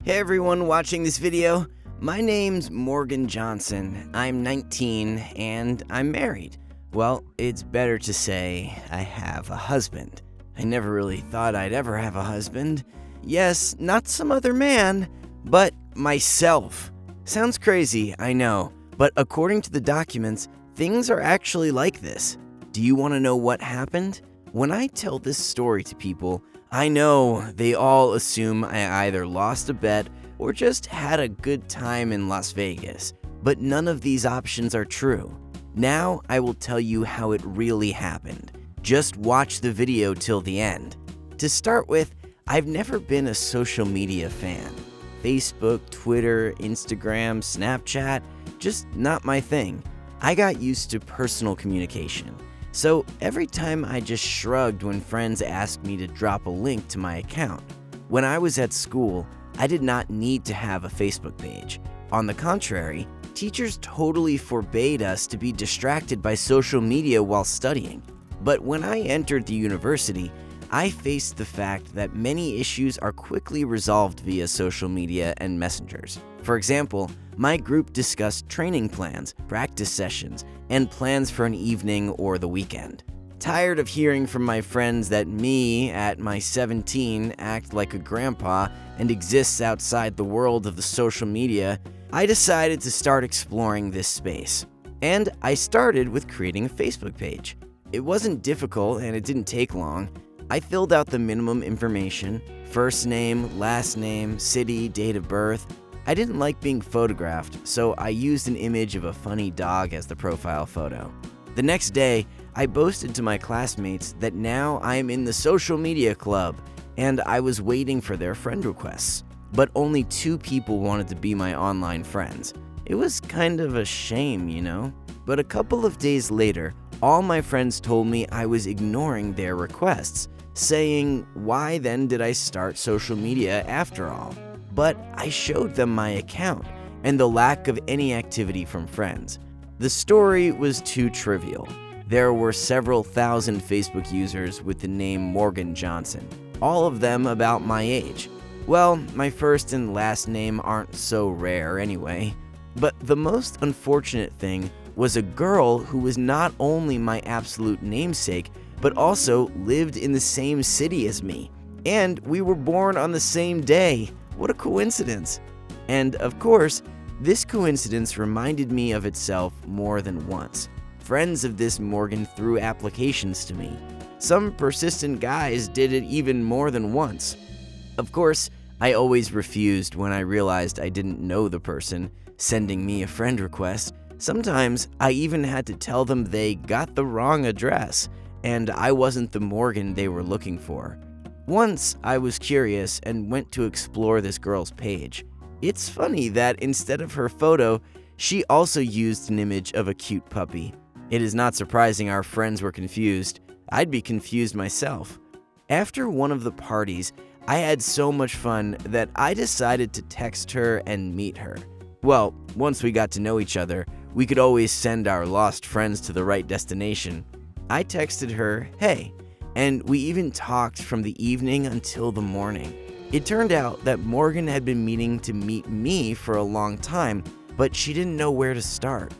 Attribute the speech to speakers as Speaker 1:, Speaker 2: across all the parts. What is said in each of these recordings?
Speaker 1: Hey everyone watching this video, my name's Morgan Johnson. I'm 19 and I'm married. Well, it's better to say I have a husband. I never really thought I'd ever have a husband. Yes, not some other man, but myself. Sounds crazy, I know, but according to the documents, things are actually like this. Do you want to know what happened? When I tell this story to people, I know they all assume I either lost a bet or just had a good time in Las Vegas, but none of these options are true. Now I will tell you how it really happened. Just watch the video till the end. To start with, I've never been a social media fan. Facebook, Twitter, Instagram, Snapchat, just not my thing. I got used to personal communication. So every time I just shrugged when friends asked me to drop a link to my account. When I was at school, I did not need to have a Facebook page. On the contrary, teachers totally forbade us to be distracted by social media while studying. But when I entered the university, I faced the fact that many issues are quickly resolved via social media and messengers. For example, my group discussed training plans, practice sessions, and plans for an evening or the weekend. Tired of hearing from my friends that me, at my 17, act like a grandpa and exists outside the world of the social media, I decided to start exploring this space. And I started with creating a Facebook page. It wasn't difficult and it didn't take long. I filled out the minimum information, first name, last name, city, date of birth. I didn't like being photographed, so I used an image of a funny dog as the profile photo. The next day, I boasted to my classmates that now I am in the social media club, and I was waiting for their friend requests. But only 2 people wanted to be my online friends. It was kind of a shame, you know? But a couple of days later, all my friends told me I was ignoring their requests, saying, why then did I start social media after all? But I showed them my account and the lack of any activity from friends. The story was too trivial. There were several thousand Facebook users with the name Morgan Johnson, all of them about my age. Well, my first and last name aren't so rare anyway. But the most unfortunate thing was a girl who was not only my absolute namesake, but also lived in the same city as me. And we were born on the same day. What a coincidence. And of course, this coincidence reminded me of itself more than once. Friends of this Morgan threw applications to me. Some persistent guys did it even more than once. Of course, I always refused when I realized I didn't know the person sending me a friend request. Sometimes I even had to tell them they got the wrong address and I wasn't the Morgan they were looking for. Once I was curious and went to explore this girl's page. It's funny that instead of her photo, she also used an image of a cute puppy. It is not surprising our friends were confused. I'd be confused myself. After one of the parties, I had so much fun that I decided to text her and meet her. Well, once we got to know each other, we could always send our lost friends to the right destination. I texted her, hey, and we even talked from the evening until the morning. It turned out that Morgan had been meaning to meet me for a long time, but she didn't know where to start.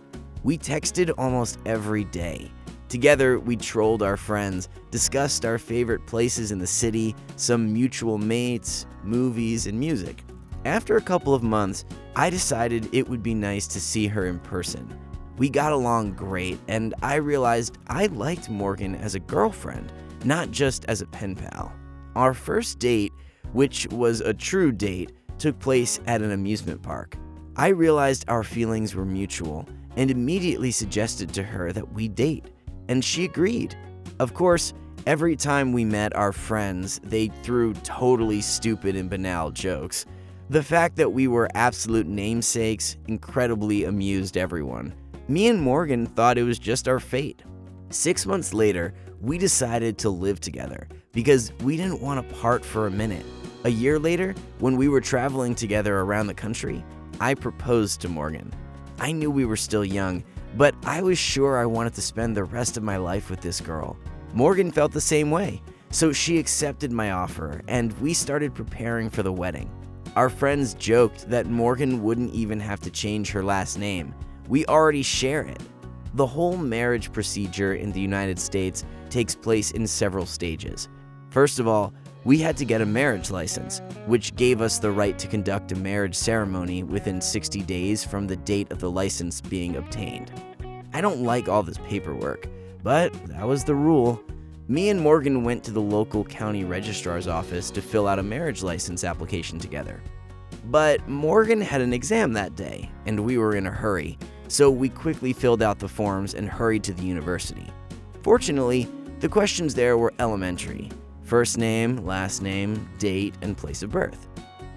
Speaker 1: We texted almost every day. Together, we trolled our friends, discussed our favorite places in the city, some mutual mates, movies, and music. After a couple of months, I decided it would be nice to see her in person. We got along great, and I realized I liked Morgan as a girlfriend, not just as a pen pal. Our first date, which was a true date, took place at an amusement park. I realized our feelings were mutual and immediately suggested to her that we date, and she agreed. Of course, every time we met our friends, they threw totally stupid and banal jokes. The fact that we were absolute namesakes incredibly amused everyone. Me and Morgan thought it was just our fate. 6 months later, we decided to live together because we didn't want to part for a minute. A year later, when we were traveling together around the country, I proposed to Morgan. I knew we were still young, but I was sure I wanted to spend the rest of my life with this girl. Morgan felt the same way, so she accepted my offer and we started preparing for the wedding. Our friends joked that Morgan wouldn't even have to change her last name. We already share it. The whole marriage procedure in the United States takes place in several stages. First of all, we had to get a marriage license, which gave us the right to conduct a marriage ceremony within 60 days from the date of the license being obtained. I don't like all this paperwork, but that was the rule. Me and Morgan went to the local county registrar's office to fill out a marriage license application together. But Morgan had an exam that day, and we were in a hurry, so we quickly filled out the forms and hurried to the university. Fortunately, the questions there were elementary: first name, last name, date, and place of birth.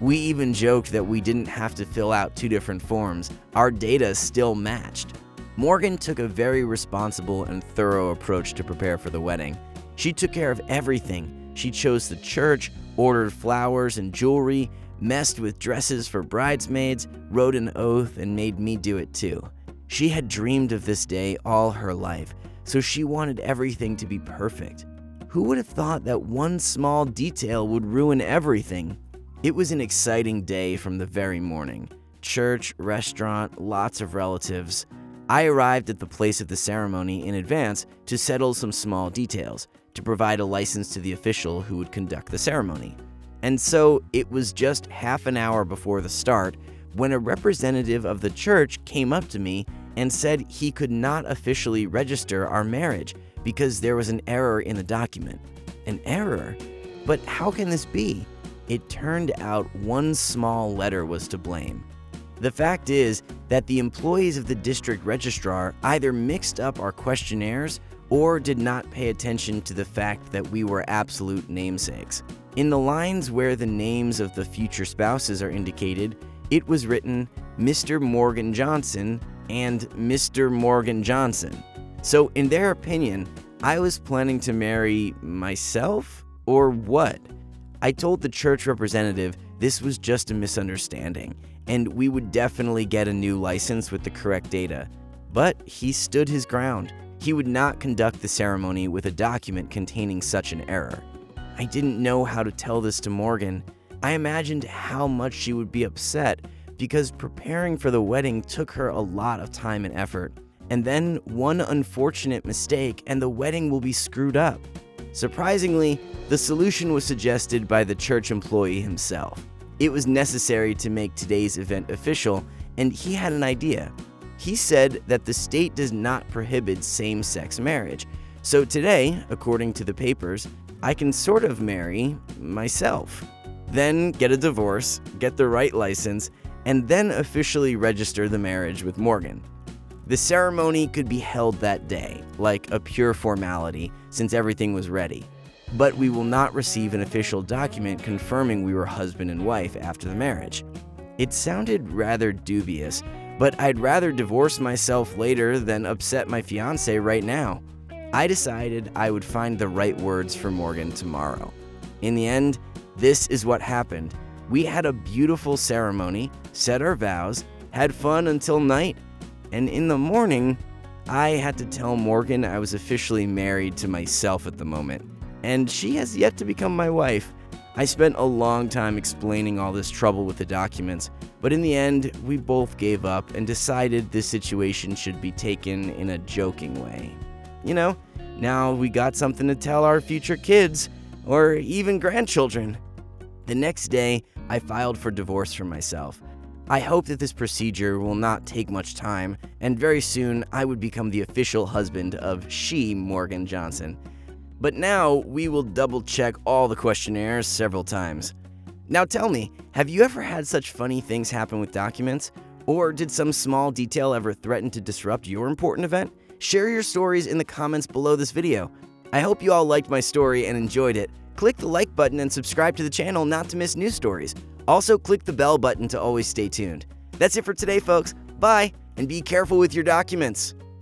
Speaker 1: We even joked that we didn't have to fill out 2 different forms. Our data still matched. Morgan took a very responsible and thorough approach to prepare for the wedding. She took care of everything. She chose the church, ordered flowers and jewelry, messed with dresses for bridesmaids, wrote an oath, and made me do it too. She had dreamed of this day all her life, so she wanted everything to be perfect. Who would have thought that one small detail would ruin everything? It was an exciting day from the very morning. Church, restaurant, lots of relatives. I arrived at the place of the ceremony in advance to settle some small details, to provide a license to the official who would conduct the ceremony. And so it was just half an hour before the start when a representative of the church came up to me and said he could not officially register our marriage because there was an error in the document. An error? But how can this be? It turned out one small letter was to blame. The fact is that the employees of the district registrar either mixed up our questionnaires or did not pay attention to the fact that we were absolute namesakes. In the lines where the names of the future spouses are indicated, it was written Mr. Morgan Johnson and Mr. Morgan Johnson. So in their opinion, I was planning to marry myself, or what? I told the church representative this was just a misunderstanding, and we would definitely get a new license with the correct data. But he stood his ground. He would not conduct the ceremony with a document containing such an error. I didn't know how to tell this to Morgan. I imagined how much she would be upset because preparing for the wedding took her a lot of time and effort. And then one unfortunate mistake and the wedding will be screwed up. Surprisingly, the solution was suggested by the church employee himself. It was necessary to make today's event official, and he had an idea. He said that the state does not prohibit same-sex marriage. So today, according to the papers, I can sort of marry myself. Then get a divorce, get the right license, and then officially register the marriage with Morgan. The ceremony could be held that day, like a pure formality, since everything was ready. But we will not receive an official document confirming we were husband and wife after the marriage. It sounded rather dubious, but I'd rather divorce myself later than upset my fiancé right now. I decided I would find the right words for Morgan tomorrow. In the end, this is what happened. We had a beautiful ceremony, said our vows, had fun until night, and in the morning, I had to tell Morgan I was officially married to myself at the moment, and she has yet to become my wife. I spent a long time explaining all this trouble with the documents, but in the end, we both gave up and decided this situation should be taken in a joking way. You know, now we got something to tell our future kids, or even grandchildren. The next day, I filed for divorce for myself. I hope that this procedure will not take much time, and very soon I would become the official husband of she, Morgan Johnson. But now we will double check all the questionnaires several times. Now tell me, have you ever had such funny things happen with documents? Or did some small detail ever threaten to disrupt your important event? Share your stories in the comments below this video. I hope you all liked my story and enjoyed it. Click the like button and subscribe to the channel not to miss new stories. Also click the bell button to always stay tuned. That's it for today, folks. Bye, and be careful with your documents.